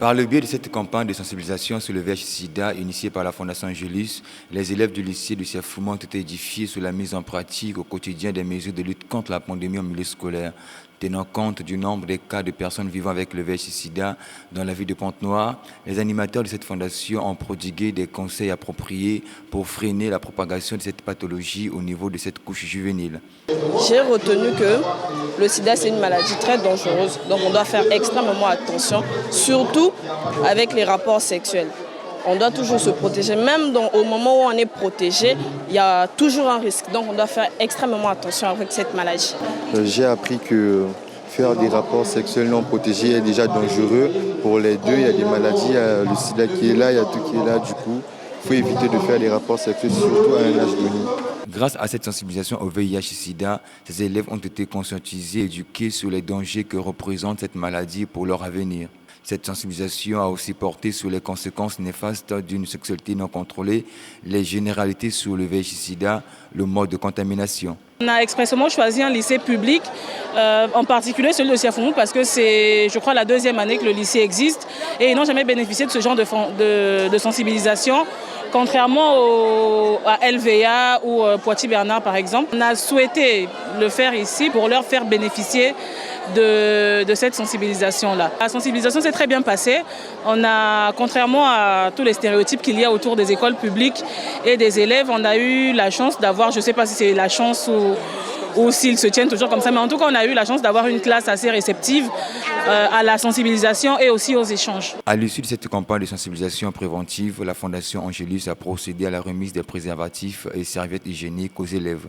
Par le biais de cette campagne de sensibilisation sur le VIH-Sida initiée par la Fondation Angelus, les élèves du lycée de Siafoumou ont été édifiés sur la mise en pratique au quotidien des mesures de lutte contre la pandémie en milieu scolaire. Tenant compte du nombre de cas de personnes vivant avec le VIH-Sida dans la ville de Pointe-Noire, les animateurs de cette fondation ont prodigué des conseils appropriés pour freiner la propagation de cette pathologie au niveau de cette couche juvénile. J'ai retenu que le sida, c'est une maladie très dangereuse, donc on doit faire extrêmement attention, surtout avec les rapports sexuels. On doit toujours se protéger, même au moment où on est protégé, il y a toujours un risque, donc on doit faire extrêmement attention avec cette maladie. J'ai appris que faire des rapports sexuels non protégés est déjà dangereux pour les deux. Il y a des maladies, il y a le sida qui est là, il y a tout qui est là, du coup. Il faut éviter de faire des rapports sexuels, surtout à un âge donné. Grâce à cette sensibilisation au VIH-Sida, ces élèves ont été conscientisés et éduqués sur les dangers que représente cette maladie pour leur avenir. Cette sensibilisation a aussi porté sur les conséquences néfastes d'une sexualité non contrôlée, les généralités sur le VIH-Sida, le mode de contamination. On a expressément choisi un lycée public, en particulier celui de Siafoumou, parce que c'est, je crois, la deuxième année que le lycée existe et ils n'ont jamais bénéficié de ce genre de sensibilisation, contrairement à LVA ou Poitiers-Bernard par exemple. On a souhaité le faire ici pour leur faire bénéficier de cette sensibilisation-là. La sensibilisation s'est très bien passée. On a, contrairement à tous les stéréotypes qu'il y a autour des écoles publiques et des élèves, on a eu la chance d'avoir, je ne sais pas si c'est la chance ou s'ils se tiennent toujours comme ça, mais en tout cas on a eu la chance d'avoir une classe assez réceptive à la sensibilisation et aussi aux échanges. À l'issue de cette campagne de sensibilisation préventive, la Fondation Angelus a procédé à la remise des préservatifs et serviettes hygiéniques aux élèves.